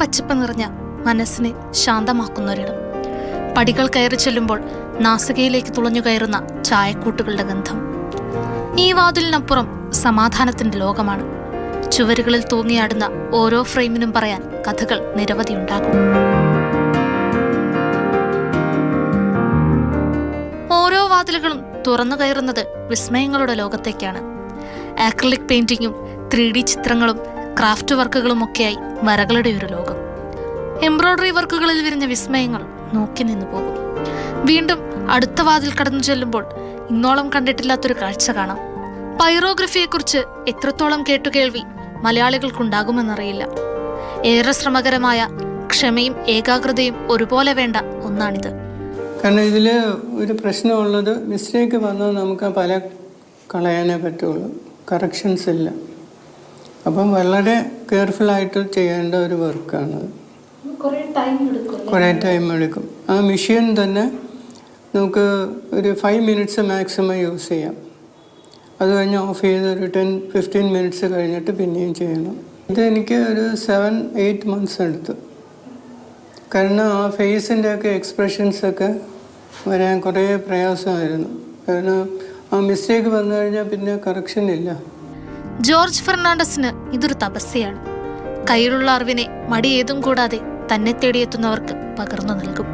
പച്ചപ്പ് നിറഞ്ഞ മനസ്സിനെ ശാന്തമാക്കുന്നൊരിടം. പടികൾ കയറി ചെല്ലുമ്പോൾ നാസികയിലേക്ക് തുളഞ്ഞു കയറുന്ന ചായക്കൂട്ടുകളുടെ ഗന്ധം. ഈ വാതിലിനപ്പുറം സമാധാനത്തിന്റെ ലോകമാണ്. ചുവരുകളിൽ തൂങ്ങിയാടുന്ന ഓരോ ഫ്രെയിമിനും പറയാൻ കഥകൾ നിരവധിയുണ്ടാകും. ഓരോ വാതിലുകളും തുറന്നു കയറുന്നത് വിസ്മയങ്ങളുടെ ലോകത്തേക്കാണ്. ആക്രിലിക് പെയിന്റിങ്ങും 3D ചിത്രങ്ങളും ക്രാഫ്റ്റ് വർക്കുകളുമൊക്കെയായി വരകളുടെ ഒരു ലോകം. എംബ്രോയ്ഡറി വർക്കുകളിൽ വിരിഞ്ഞ വിസ്മയങ്ങൾ നോക്കി നിന്നു പോകും. വീണ്ടും അടുത്ത വാതിൽ കടന്നു ചെല്ലുമ്പോൾ ഇന്നോളം കണ്ടിട്ടില്ലാത്തൊരു കാഴ്ച കാണാം. പൈറോഗ്രഫിയെക്കുറിച്ച് എത്രത്തോളം കേട്ടുകേൾവി മലയാളികൾക്കുണ്ടാകുമെന്നറിയില്ല. ഏറെ ശ്രമകരമായ ക്ഷമയും ഏകാഗ്രതയും ഒരുപോലെ വേണ്ട ഒന്നാണിത്. കാരണം ഇതിൽ ഒരു പ്രശ്നമുള്ളത്, മിസ്റ്റേക്ക് വന്നാൽ നമുക്ക് പല കളയാനേ പറ്റുള്ളൂ, കറക്ഷൻസ് ഇല്ല. അപ്പം വളരെ കെയർഫുള്ളായിട്ട് ചെയ്യേണ്ട ഒരു വർക്കാണത്. കുറേ ടൈം എടുക്കും. ആ മെഷീൻ തന്നെ നമുക്ക് ഒരു 5 മിനിറ്റ്സ് മാക്സിമം യൂസ് ചെയ്യാം. അത് കഴിഞ്ഞ് ഓഫ് ചെയ്ത് ഒരു 10-15 മിനിറ്റ്സ് കഴിഞ്ഞിട്ട് പിന്നെയും ചെയ്യണം. ഇത് എനിക്ക് ഒരു 7-8 മന്ത്സ് എടുത്തു. കാരണം ആ ഫേസിൻ്റെയൊക്കെ എക്സ്പ്രഷൻസൊക്കെ വരാൻ കുറേ പ്രയാസമായിരുന്നു. കാരണം ആ മിസ്റ്റേക്ക് വന്നു കഴിഞ്ഞാൽ പിന്നെ കറക്ഷൻ ഇല്ല. ജോർജ് ഫെർണാണ്ടസിന് ഇതൊരു തപസ്യയാണ്. കയ്യിലുള്ള അറിവിനെ മടിയേതും കൂടാതെ തന്നെ തേടിയെത്തുന്നവർക്ക് പകർന്നു നൽകും.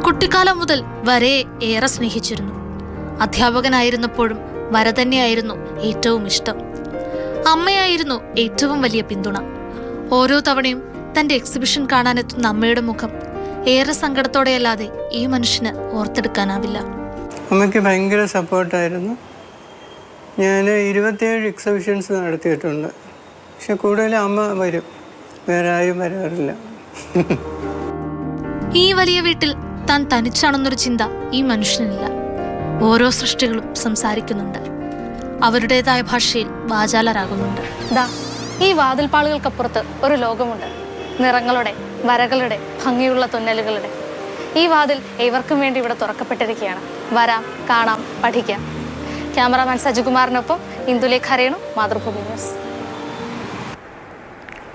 കുട്ടിക്കാലം മുതൽ വരയെ ഏറെ സ്നേഹിച്ചിരുന്നു. അധ്യാപകനായിരുന്നപ്പോഴും വര തന്നെയായിരുന്നു ഏറ്റവും ഇഷ്ടം. അമ്മയായിരുന്നു ഏറ്റവും വലിയ പിന്തുണ. ഓരോ തവണയും തന്റെ എക്സിബിഷൻ കാണാനെത്തുന്ന അമ്മയുടെ മുഖം ഏറെ സങ്കടത്തോടെയല്ലാതെ ഈ മനുഷ്യന് ഓർത്തെടുക്കാനാവില്ല. അമ്മയ്ക്ക് ഭയങ്കര സപ്പോർട്ടായിരുന്നു. ഞാൻ 27 എക്സിബിഷൻസ് നടത്തിയിട്ടുണ്ട്. പക്ഷെ കൂടുതലും അമ്മ വരും, വേറെ ആരും വരാറില്ല. ഈ വലിയ വീട്ടിൽ താൻ തനിച്ചാണെന്നൊരു ചിന്ത ഈ മനുഷ്യനില്ല. ഓരോ സൃഷ്ടികളും സംസാരിക്കുന്നുണ്ട്, അവരുടേതായ ഭാഷയിൽ വാചാലരാകുന്നുണ്ട്. ഈ വാതിൽപ്പാളുകൾക്കപ്പുറത്ത് ഒരു ലോകമുണ്ട്. നിറങ്ങളുടെ, വരകളുടെ, ഭംഗിയുള്ള തുന്നലുകളുടെ. ഈ വാതിൽ ഏവർക്കും വേണ്ടി ഇവിടെ തുറക്കപ്പെട്ടിരിക്കുകയാണ്. വരാം, കാണാം, പഠിക്കാം. ക്യാമറാമാൻ സജികുമാറിനൊപ്പം ഇന്ദുലേഖ രേണു, മാതൃഭൂമി ന്യൂസ്.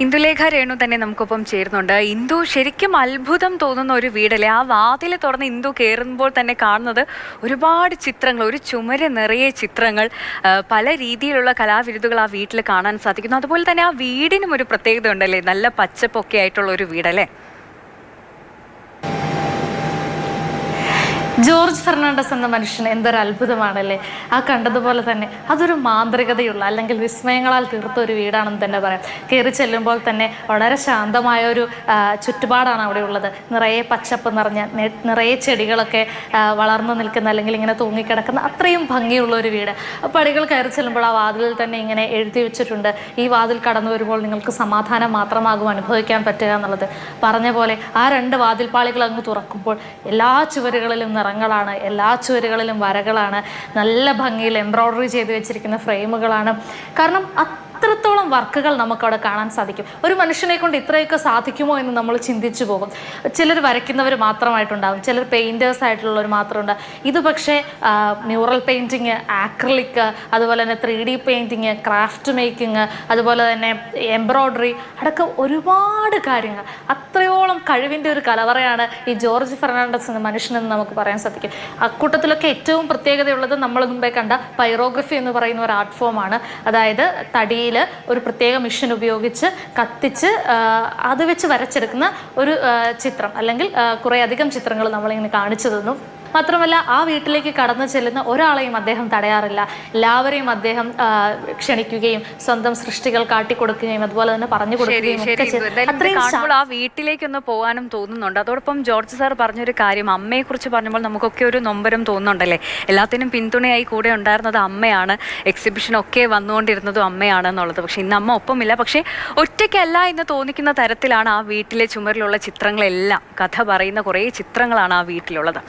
ഇന്ദുലേഖ രേണു തന്നെ നമുക്കൊപ്പം ചേരുന്നുണ്ട്. ഇന്ദു, ശരിക്കും അത്ഭുതം തോന്നുന്ന ഒരു വീടല്ലേ? ആ വാതിൽ തുറന്ന് ഇന്ദു കയറുമ്പോൾ തന്നെ കാണുന്നത് ഒരുപാട് ചിത്രങ്ങൾ, ഒരു ചുമര് നിറയെ ചിത്രങ്ങൾ, പല രീതിയിലുള്ള കലാവിരുതുകൾ ആ വീട്ടിൽ കാണാൻ സാധിക്കുന്നു. അതുപോലെ തന്നെ ആ വീടിനും ഒരു പ്രത്യേകത ഉണ്ടല്ലേ, നല്ല പച്ചപ്പൊക്കെ ആയിട്ടുള്ള ഒരു വീടല്ലേ? ജോർജ് ഫെർണാണ്ടസ് എന്ന മനുഷ്യൻ എന്തൊരു അത്ഭുതമാണല്ലേ. ആ കണ്ടതുപോലെ തന്നെ അതൊരു മാന്ത്രികതയുള്ള, അല്ലെങ്കിൽ വിസ്മയങ്ങളാൽ തീർത്ത ഒരു വീടാണെന്ന് തന്നെ പറയാം. കയറി ചെല്ലുമ്പോൾ തന്നെ വളരെ ശാന്തമായ ഒരു ചുറ്റുപാടാണ് അവിടെ ഉള്ളത്. നിറയെ പച്ചപ്പ് നിറഞ്ഞ, നിറയെ ചെടികളൊക്കെ വളർന്നു നിൽക്കുന്ന, അല്ലെങ്കിൽ ഇങ്ങനെ തൂങ്ങിക്കിടക്കുന്ന അത്രയും ഭംഗിയുള്ള ഒരു വീട്. പടികൾ കയറി ചെല്ലുമ്പോൾ ആ വാതിലിൽ തന്നെ ഇങ്ങനെ എഴുതി വെച്ചിട്ടുണ്ട്, ഈ വാതിൽ കടന്നു വരുമ്പോൾ നിങ്ങൾക്ക് സമാധാനം മാത്രമാകും അനുഭവിക്കാൻ പറ്റുക എന്നുള്ളത്. പറഞ്ഞ പോലെ ആ 2 വാതിൽപ്പാളികൾ അങ്ങ് തുറക്കുമ്പോൾ എല്ലാ ചുവരുകളിലും നിറങ്ങളാണ്, എല്ലാ ചുവരുകളിലും വരകളാണ്, നല്ല ഭംഗിയിൽ എംബ്രോയ്ഡറി ചെയ്ത് വെച്ചിരിക്കുന്ന ഫ്രെയിമുകളാണ്. കാരണം അത്രത്തോളം വർക്കുകൾ നമുക്കവിടെ കാണാൻ സാധിക്കും. ഒരു മനുഷ്യനെ കൊണ്ട് ഇത്രയൊക്കെ സാധിക്കുമോ എന്ന് നമ്മൾ ചിന്തിച്ചു പോകും. ചിലർ വരയ്ക്കുന്നവർ മാത്രമായിട്ടുണ്ടാകും, ചിലർ പെയിൻറ്റേഴ്സ് ആയിട്ടുള്ളവർ മാത്രമുണ്ട്. ഇത് പക്ഷേ മ്യൂറൽ പെയിൻറ്റിങ്, ആക്രിലിക്, അതുപോലെ തന്നെ 3D പെയിൻറ്റിങ്, ക്രാഫ്റ്റ് മേക്കിങ്, അതുപോലെ തന്നെ എംബ്രോയ്ഡറി അടക്കം ഒരുപാട് കാര്യങ്ങൾ. അത്രയോളം കഴിവിൻ്റെ ഒരു കലവറയാണ് ഈ ജോർജ് ഫെർണാണ്ടസ് എന്ന മനുഷ്യനെന്ന് നമുക്ക് പറയാൻ സാധിക്കും. അക്കൂട്ടത്തിലൊക്കെ ഏറ്റവും പ്രത്യേകതയുള്ളത് നമ്മൾ മുമ്പേ കണ്ട പൈറോഗ്രഫി എന്ന് പറയുന്ന ഒരു ആർട്ട് ഫോമാണ്. അതായത് തടിയിൽ ഒരു പ്രത്യേക മെഷീൻ ഉപയോഗിച്ച് കത്തിച്ച് അത് വെച്ച് വരച്ചെടുക്കുന്ന ഒരു ചിത്രം, അല്ലെങ്കിൽ കുറേ അധികം ചിത്രങ്ങൾ നമ്മളിങ്ങനെ കാണിച്ചു തന്നു. മാത്രമല്ല ആ വീട്ടിലേക്ക് കടന്നു ചെല്ലുന്ന ഒരാളെയും അദ്ദേഹം തടയാറില്ല. എല്ലാവരെയും അദ്ദേഹം ക്ഷണിക്കുകയും സ്വന്തം സൃഷ്ടികൾ കാട്ടിക്കൊടുക്കുകയും അതുപോലെ തന്നെ പറഞ്ഞു കൊടുക്കുകയും ഒക്കെ. ആ വീട്ടിലേക്കൊന്ന് പോകാനും തോന്നുന്നുണ്ട്. അതോടൊപ്പം ജോർജ് സാർ പറഞ്ഞൊരു കാര്യം, അമ്മയെ കുറിച്ച് പറഞ്ഞപ്പോൾ നമുക്കൊക്കെ ഒരു നൊമ്പരം തോന്നുന്നുണ്ടല്ലേ. എല്ലാത്തിനും പിന്തുണയായി കൂടെ ഉണ്ടായിരുന്നത് അമ്മയാണ്, എക്സിബിഷനൊക്കെ വന്നുകൊണ്ടിരുന്നതും അമ്മയാണെന്നുള്ളത്. പക്ഷെ ഇന്ന് അമ്മ ഒപ്പമില്ല. പക്ഷേ ഒറ്റയ്ക്കല്ല എന്ന് തോന്നിക്കുന്ന തരത്തിലാണ് ആ വീട്ടിലെ ചുമരിലുള്ള ചിത്രങ്ങളെല്ലാം. കഥ പറയുന്ന കുറേ ചിത്രങ്ങളാണ് ആ വീട്ടിലുള്ളത്.